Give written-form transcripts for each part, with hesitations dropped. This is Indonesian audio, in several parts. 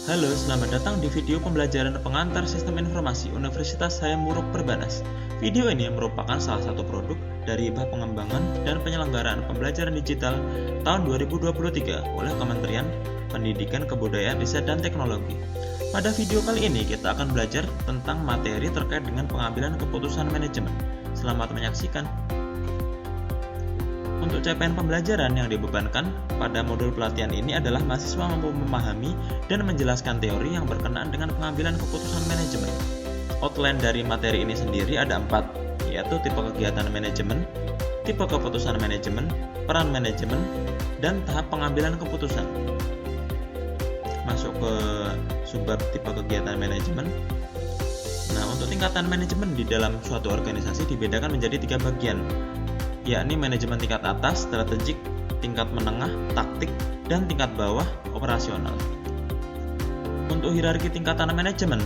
Halo, selamat datang di video pembelajaran pengantar Sistem Informasi Universitas Hayam Wuruk Perbanas. Video ini merupakan salah satu produk dari Hibah Pengembangan dan Penyelenggaraan Pembelajaran Digital tahun 2023 oleh Kementerian Pendidikan, Kebudayaan, Riset, dan Teknologi. Pada video kali ini kita akan belajar tentang materi terkait dengan pengambilan keputusan manajemen. Selamat menyaksikan. Untuk capaian pembelajaran yang dibebankan pada modul pelatihan ini adalah mahasiswa mampu memahami dan menjelaskan teori yang berkenaan dengan pengambilan keputusan manajemen. Outline dari materi ini sendiri ada 4, yaitu tipe kegiatan manajemen, tipe keputusan manajemen, peran manajemen, dan tahap pengambilan keputusan. Masuk ke subbab tipe kegiatan manajemen. Nah, untuk tingkatan manajemen di dalam suatu organisasi dibedakan menjadi 3 bagian, yakni manajemen tingkat atas, strategik, tingkat menengah, taktik, dan tingkat bawah, operasional. Untuk hierarki tingkatan manajemen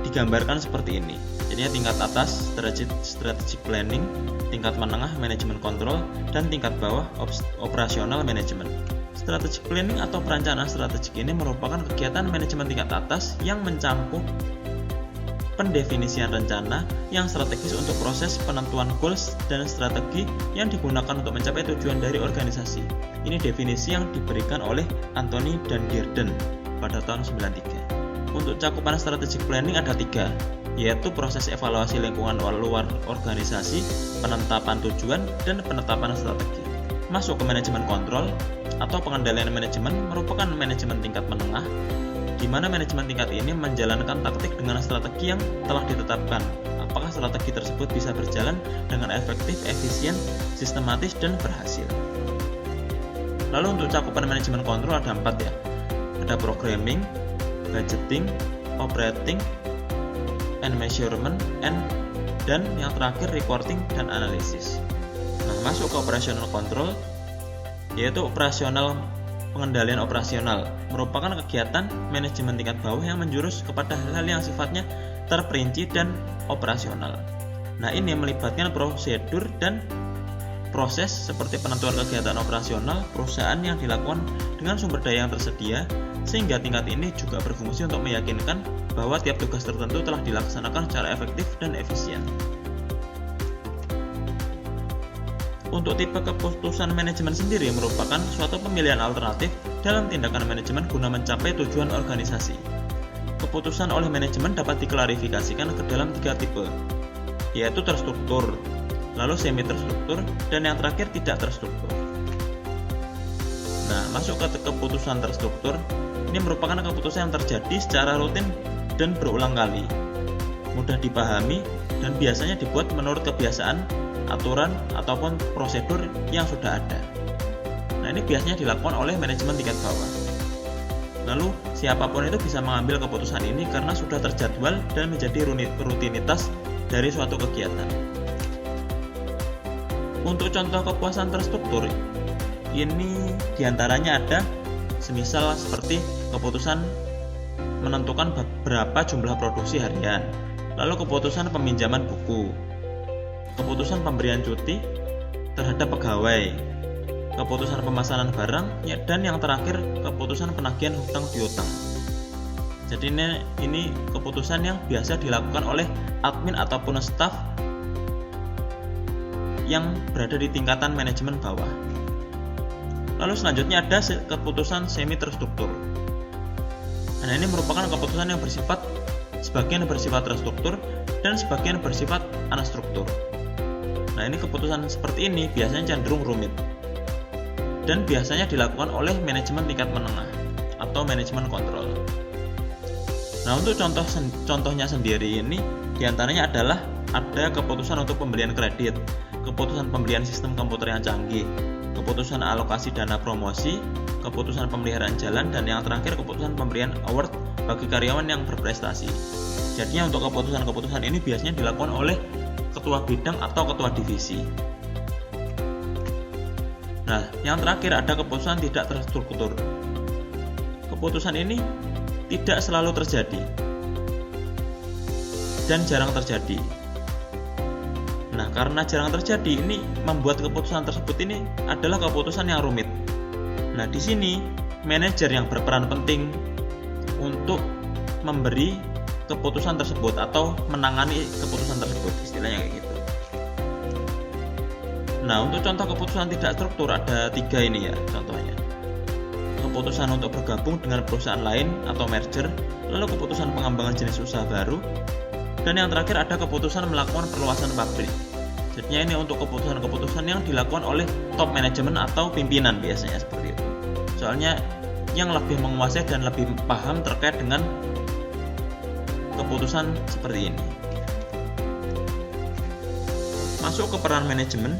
digambarkan seperti ini. Jadinya tingkat atas, strategic planning, tingkat menengah, manajemen kontrol, dan tingkat bawah, operasional manajemen. Strategic planning atau perencanaan strategik ini merupakan kegiatan manajemen tingkat atas yang mencakup pendefinisian rencana yang strategis untuk proses penentuan goals dan strategi yang digunakan untuk mencapai tujuan dari organisasi. Ini definisi yang diberikan oleh Anthony dan Dearden pada tahun 93. Untuk cakupan strategic planning ada 3, yaitu proses evaluasi lingkungan luar organisasi, penetapan tujuan, dan penetapan strategi. Masuk ke manajemen kontrol atau pengendalian manajemen merupakan manajemen tingkat menengah, di mana manajemen tingkat ini menjalankan taktik dengan strategi yang telah ditetapkan. Apakah strategi tersebut bisa berjalan dengan efektif, efisien, sistematis, dan berhasil. Lalu untuk cakupan manajemen kontrol ada 4 ya. Ada programming, budgeting, operating, and measurement, dan yang terakhir reporting dan analisis. Nah, masuk ke operational control, yaitu pengendalian operasional merupakan kegiatan manajemen tingkat bawah yang menjurus kepada hal-hal yang sifatnya terperinci dan operasional. Nah, ini melibatkan prosedur dan proses seperti penentuan kegiatan operasional perusahaan yang dilakukan dengan sumber daya yang tersedia, sehingga tingkat ini juga berfungsi untuk meyakinkan bahwa tiap tugas tertentu telah dilaksanakan secara efektif dan efisien. Untuk tipe keputusan manajemen sendiri merupakan suatu pemilihan alternatif dalam tindakan manajemen guna mencapai tujuan organisasi. Keputusan oleh manajemen dapat diklarifikasikan ke dalam 3 tipe, yaitu terstruktur, lalu semi terstruktur, dan yang terakhir tidak terstruktur. Nah, masuk ke keputusan terstruktur, ini merupakan keputusan yang terjadi secara rutin dan berulang kali, mudah dipahami, dan biasanya dibuat menurut kebiasaan, aturan, ataupun prosedur yang sudah ada. Nah, ini biasanya dilakukan oleh manajemen tingkat bawah. Lalu, siapapun itu bisa mengambil keputusan ini karena sudah terjadwal dan menjadi rutinitas dari suatu kegiatan. Untuk contoh kepuasan terstruktur, ini diantaranya ada semisal seperti keputusan menentukan berapa jumlah produksi harian, lalu keputusan peminjaman buku, keputusan pemberian cuti terhadap pegawai, keputusan pemesanan barang, dan yang terakhir keputusan penagihan hutang piutang. Jadi ini keputusan yang biasa dilakukan oleh admin ataupun staf yang berada di tingkatan manajemen bawah. Lalu selanjutnya ada keputusan semi terstruktur. Nah, ini merupakan keputusan yang sebagian bersifat terstruktur dan sebagian bersifat unstruktur. Nah, ini keputusan seperti ini biasanya cenderung rumit dan biasanya dilakukan oleh manajemen tingkat menengah atau manajemen kontrol. Nah, untuk contohnya sendiri ini diantaranya adalah ada keputusan untuk pembelian kredit, keputusan pembelian sistem komputer yang canggih, keputusan alokasi dana promosi, keputusan pemeliharaan jalan, dan yang terakhir keputusan pemberian award bagi karyawan yang berprestasi. Jadinya untuk keputusan-keputusan ini biasanya dilakukan oleh ketua bidang atau ketua divisi. Nah, yang terakhir ada keputusan tidak terstruktur. Keputusan ini tidak selalu terjadi dan jarang terjadi. Nah, karena jarang terjadi, ini membuat keputusan tersebut ini adalah keputusan yang rumit. Nah, di sini manajer yang berperan penting untuk memberi keputusan tersebut atau menangani keputusan tersebut, istilahnya kayak gitu. Nah, untuk contoh keputusan tidak struktur ada 3 ini ya contohnya. Keputusan untuk bergabung dengan perusahaan lain atau merger, lalu keputusan pengembangan jenis usaha baru, dan yang terakhir ada keputusan melakukan perluasan pabrik. Jadinya ini untuk keputusan-keputusan yang dilakukan oleh top manajemen atau pimpinan biasanya seperti itu. Soalnya yang lebih menguasai dan lebih paham terkait dengan keputusan seperti ini. Masuk ke peran manajemen.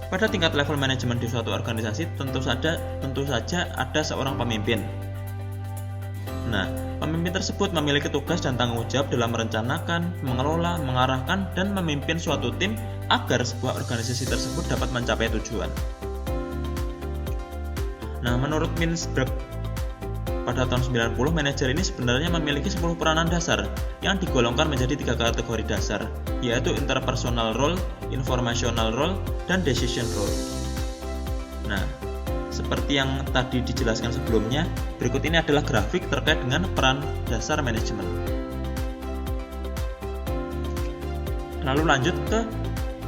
Pada tingkat level manajemen di suatu organisasi tentu saja ada seorang pemimpin. Nah, pemimpin tersebut memiliki tugas dan tanggung jawab dalam merencanakan, mengelola, mengarahkan, dan memimpin suatu tim agar sebuah organisasi tersebut dapat mencapai tujuan. Nah, menurut Mintzberg pada tahun 90, manajer ini sebenarnya memiliki 10 peranan dasar yang digolongkan menjadi 3 kategori dasar, yaitu interpersonal role, informational role, dan decision role. Nah, seperti yang tadi dijelaskan sebelumnya, berikut ini adalah grafik terkait dengan peran dasar manajemen. Lalu lanjut ke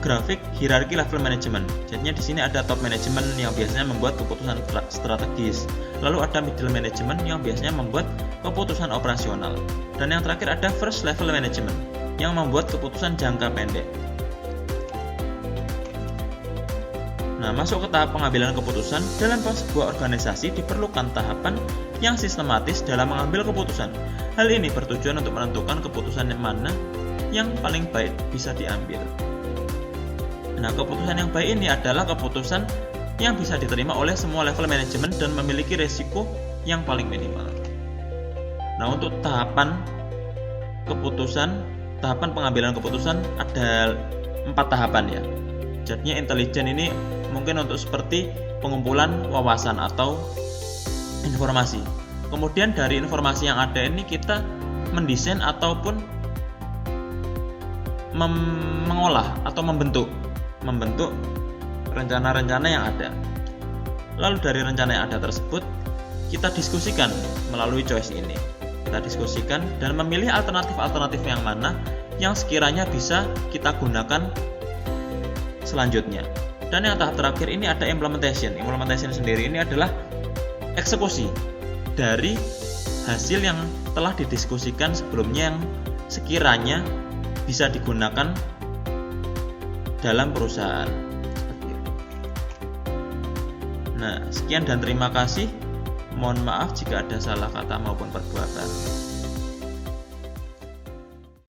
grafik hierarki level manajemen. Jadinya di sini ada top manajemen yang biasanya membuat keputusan strategis. Lalu ada middle management yang biasanya membuat keputusan operasional. Dan yang terakhir ada first level management yang membuat keputusan jangka pendek. Nah, masuk ke tahap pengambilan keputusan. Dalam sebuah organisasi diperlukan tahapan yang sistematis dalam mengambil keputusan. Hal ini bertujuan untuk menentukan keputusan yang mana yang paling baik bisa diambil. Nah, keputusan yang baik ini adalah keputusan yang bisa diterima oleh semua level manajemen dan memiliki resiko yang paling minimal. Nah, untuk tahapan pengambilan keputusan ada 4 tahapan ya. Jadinya intelijen ini mungkin untuk seperti pengumpulan wawasan atau informasi. Kemudian dari informasi yang ada ini kita mendesain ataupun mengolah atau membentuk rencana-rencana yang ada. Lalu dari rencana yang ada tersebut kita diskusikan melalui choice ini. Kita diskusikan dan memilih alternatif-alternatif yang mana yang sekiranya bisa kita gunakan selanjutnya. Dan yang tahap terakhir ini ada implementation. Implementation sendiri ini adalah eksekusi dari hasil yang telah didiskusikan sebelumnya yang sekiranya bisa digunakan dalam perusahaan. Nah, sekian dan terima kasih. Mohon maaf jika ada salah kata maupun perbuatan.